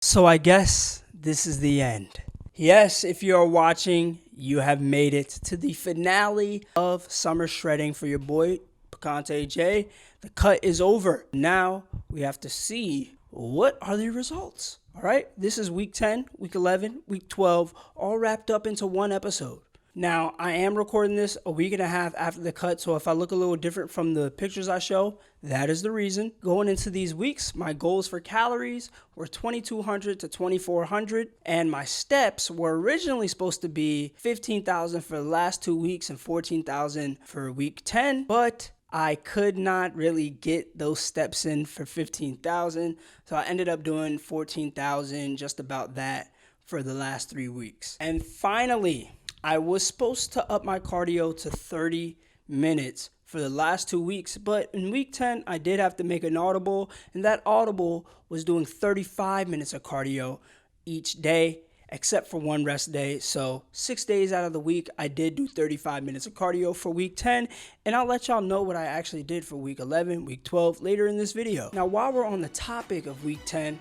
So I guess this is the end. Yes, if you're watching, you have made it to the finale of summer shredding for your boy Picante J. The cut is over. Now we have to see what are the results. All right, this is week 10, week 11, week 12, all wrapped up into one episode. Now, I am recording this a week and a half after the cut, so if I look a little different from the pictures I show, that is the reason. Going into these weeks, my goals for calories were 2,200 to 2,400, and my steps were originally supposed to be 15,000 for the last 2 weeks and 14,000 for week 10, but I could not really get those steps in for 15,000, so I ended up doing 14,000, just about that, for the last 3 weeks. And finally, I was supposed to up my cardio to 30 minutes for the last 2 weeks, but in week 10, I did have to make an audible, and that audible was doing 35 minutes of cardio each day, except for one rest day. So 6 days out of the week, I did do 35 minutes of cardio for week 10, and I'll let y'all know what I actually did for week 11, week 12 later in this video. Now, while we're on the topic of week 10,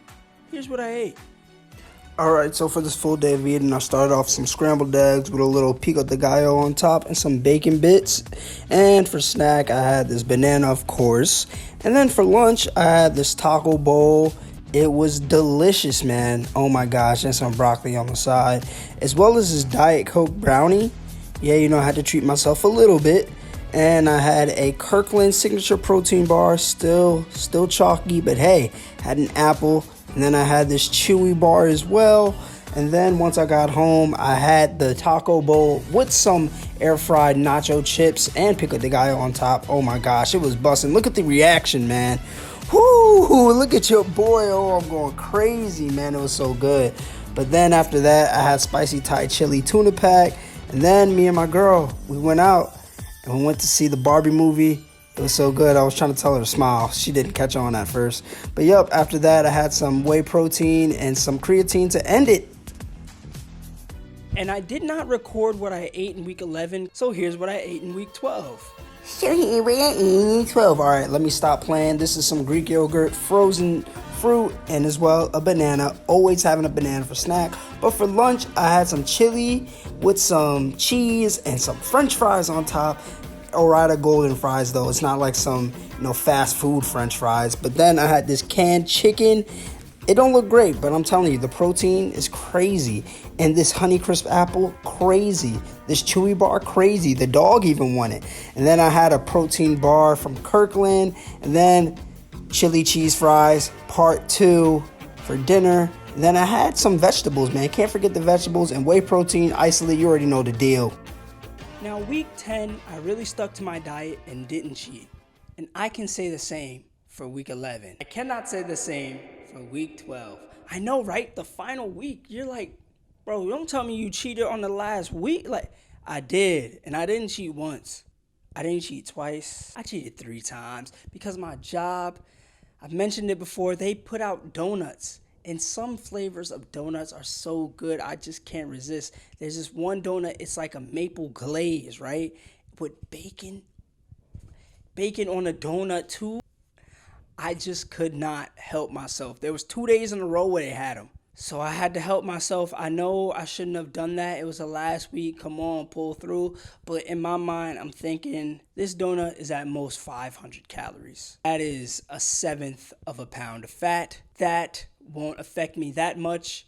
here's what I ate. Alright, so for this full day of eating, I started off some scrambled eggs with a little pico de gallo on top and some bacon bits. And for snack, I had this banana, of course. And then for lunch, I had this taco bowl. It was delicious, man. Oh my gosh, and some broccoli on the side. As well as this Diet Coke brownie. Yeah, I had to treat myself a little bit. And I had a Kirkland signature protein bar, still chalky, but hey, had an apple. And then I had this chewy bar as well. And then once I got home, I had the taco bowl with some air fried nacho chips and pico de gallo on top. Oh my gosh, it was busting. Look at the reaction, man. Whoo, look at your boy. Oh, I'm going crazy, man. It was so good. But then after that, I had spicy Thai chili tuna pack. And then me and my girl, we went out and we went to see the Barbie movie. It was so good. I was trying to tell her to smile. She didn't catch on at first. But yep, after that, I had some whey protein and some creatine to end it. And I did not record what I ate in week 11, so here's what I ate in week 12. All right, let me stop playing. This is some Greek yogurt, frozen fruit, and as well a banana. Always having a banana for snack. But for lunch, I had some chili with some cheese and some french fries on top. Ore-Ida golden fries, though. It's not like some, fast food french fries. But then I had this canned chicken. It don't look great, but I'm telling you, the protein is crazy. And this Honeycrisp apple, crazy. This chewy bar, crazy. The dog even won it. And then I had a protein bar from Kirkland. And then chili cheese fries, part 2 for dinner. And then I had some vegetables, man. Can't forget the vegetables and whey protein, isolate. You already know the deal. Now, week 10, I really stuck to my diet and didn't cheat. And I can say the same for week 11. I cannot say the same for week 12. I know, right? The final week, you're like, bro, don't tell me you cheated on the last week. Like, I did, and I didn't cheat once. I didn't cheat twice. I cheated 3 times because my job, I've mentioned it before, they put out donuts. And some flavors of donuts are so good, I just can't resist. There's this one donut, it's like a maple glaze, right? With bacon on a donut too. I just could not help myself. There was 2 days in a row where they had them. So I had to help myself. I know I shouldn't have done that. It was the last week. Come on, pull through. But in my mind, I'm thinking this donut is at most 500 calories. That is a seventh of a pound of fat. That won't affect me that much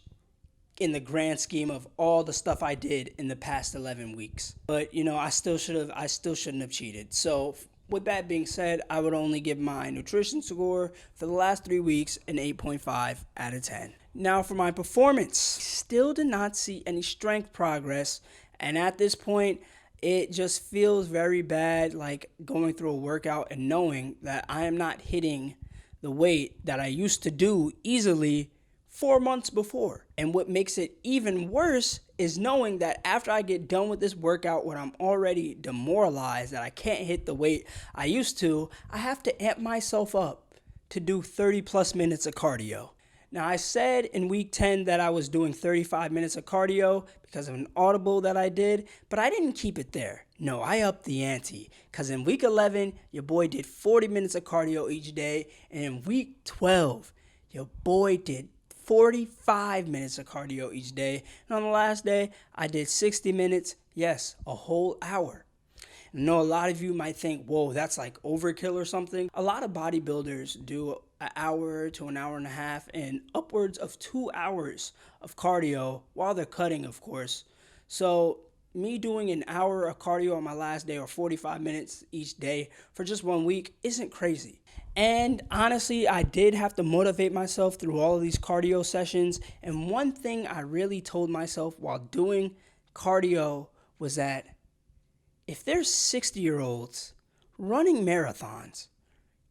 in the grand scheme of all the stuff I did in the past 11 weeks. But, I still shouldn't have cheated. So with that being said, I would only give my nutrition score for the last 3 weeks an 8.5 out of 10. Now for my performance, still did not see any strength progress. And at this point, it just feels very bad, like going through a workout and knowing that I am not hitting the weight that I used to do easily 4 months before. And what makes it even worse is knowing that after I get done with this workout, when I'm already demoralized that I can't hit the weight I used to, I have to amp myself up to do 30 plus minutes of cardio. Now, I said in week 10 that I was doing 35 minutes of cardio because of an audible that I did, but I didn't keep it there. No, I upped the ante because in week 11, your boy did 40 minutes of cardio each day, and in week 12, your boy did 45 minutes of cardio each day. And on the last day, I did 60 minutes. Yes, a whole hour. I know a lot of you might think, whoa, that's like overkill or something. A lot of bodybuilders do an hour to an hour and a half and upwards of 2 hours of cardio while they're cutting, of course. So me doing an hour of cardio on my last day or 45 minutes each day for just 1 week isn't crazy. And honestly, I did have to motivate myself through all of these cardio sessions. And one thing I really told myself while doing cardio was that if there's 60-year-olds running marathons,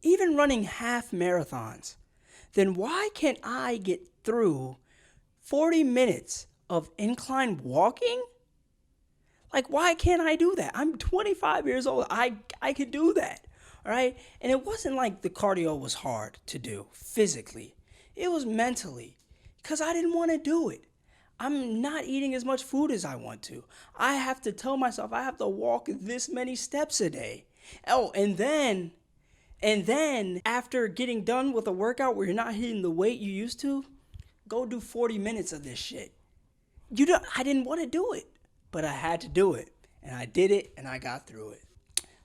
even running half marathons, then why can't I get through 40 minutes of incline walking? Like, why can't I do that? I'm 25 years old. I could do that. All right. And it wasn't like the cardio was hard to do physically. It was mentally because I didn't want to do it. I'm not eating as much food as I want to. I have to tell myself I have to walk this many steps a day. Oh, and then after getting done with a workout where you're not hitting the weight you used to, go do 40 minutes of this shit. I didn't want to do it, but I had to do it. And I did it and I got through it.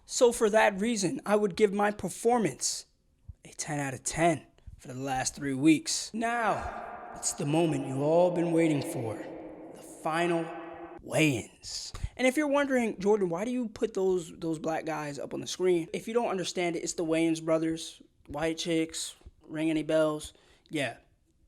So for that reason, I would give my performance a 10 out of 10 for the last 3 weeks. Now, it's the moment you've all been waiting for, the final weigh-ins. And if you're wondering, Jordan, why do you put those black guys up on the screen? If you don't understand it, it's the Wayans brothers, White Chicks, ring any bells? Yeah,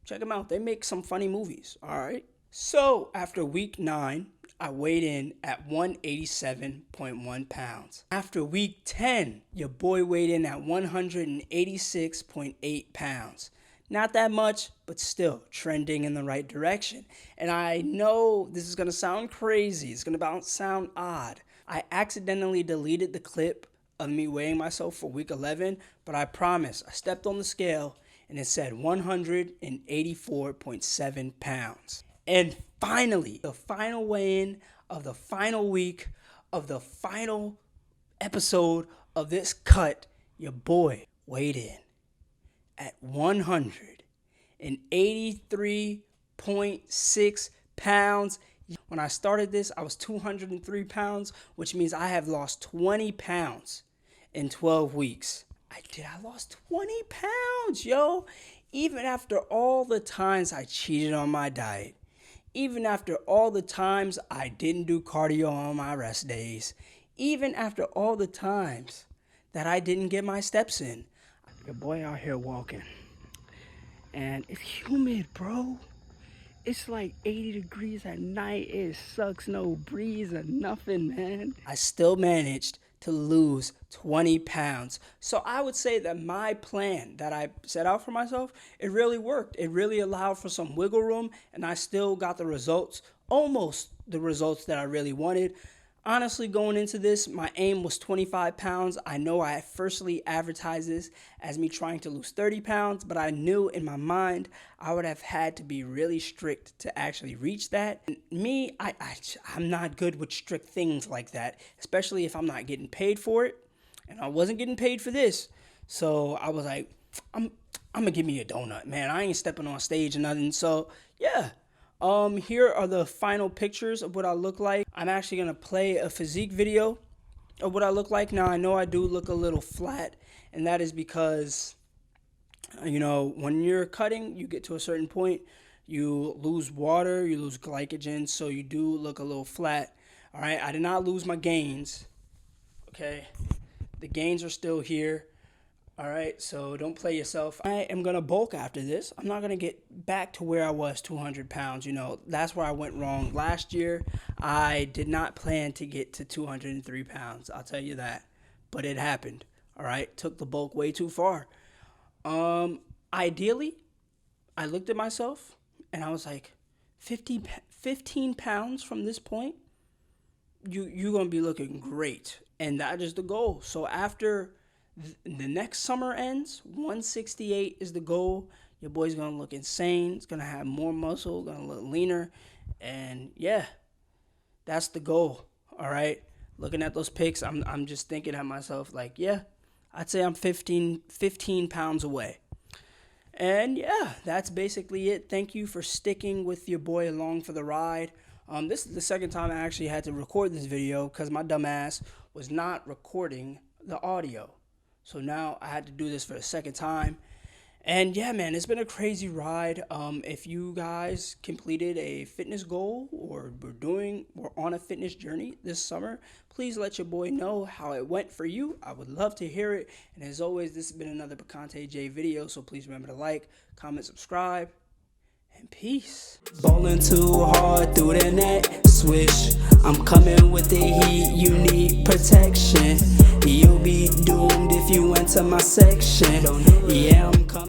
check them out. They make some funny movies, all right? So after week 9, I weighed in at 187.1 pounds. After week 10, your boy weighed in at 186.8 pounds. Not that much, but still trending in the right direction. And I know this is going to sound crazy. It's going to sound odd. I accidentally deleted the clip of me weighing myself for week 11, but I promise I stepped on the scale and it said 184.7 pounds. And finally, the final weigh-in of the final week of the final episode of this cut, your boy weighed in at 183.6 pounds. When I started this, I was 203 pounds, which means I have lost 20 pounds in 12 weeks. I lost 20 pounds, yo. Even after all the times I cheated on my diet. Even after all the times I didn't do cardio on my rest days. Even after all the times that I didn't get my steps in. Your boy out here walking. And it's humid, bro. It's like 80 degrees at night. It sucks, no breeze or nothing, man. I still managed to lose 20 pounds. So I would say that my plan that I set out for myself, it really worked. It really allowed for some wiggle room, and I still got the results, almost the results that I really wanted. Honestly, going into this, my aim was 25 pounds. I know I firstly advertised this as me trying to lose 30 pounds, but I knew in my mind I would have had to be really strict to actually reach that. And me, I'm not good with strict things like that, especially if I'm not getting paid for it. And I wasn't getting paid for this. So I was like, I'm gonna give me a donut, man. I ain't stepping on stage or nothing. So yeah. Here are the final pictures of what I look like. I'm actually going to play a physique video of what I look like. Now, I know I do look a little flat, and that is because, when you're cutting, you get to a certain point, you lose water, you lose glycogen, so you do look a little flat. All right, I did not lose my gains, okay? The gains are still here. All right, so don't play yourself. I am going to bulk after this. I'm not going to get back to where I was, 200 pounds. That's where I went wrong. Last year, I did not plan to get to 203 pounds. I'll tell you that. But it happened. All right, took the bulk way too far. Ideally, I looked at myself and I was like, 15 pounds from this point, you're going to be looking great. And that is the goal. So after the next summer ends, 168 is the goal. Your boy's going to look insane. It's going to have more muscle, going to look leaner. And yeah, that's the goal. All right. Looking at those pics, I'm just thinking at myself like, yeah, I'd say I'm 15 pounds away. And yeah, that's basically it. Thank you for sticking with your boy along for the ride. This is the second time I actually had to record this video because my dumb ass was not recording the audio. So now I had to do this for the second time. And yeah, man, it's been a crazy ride. If you guys completed a fitness goal or were on a fitness journey this summer, please let your boy know how it went for you. I would love to hear it. And as always, this has been another Picante J video. So please remember to like, comment, subscribe, and peace. Bowling too hard through the net, swish. I'm coming with the heat, you need protection. You'll be doomed if you enter my section. Yeah, I'm coming.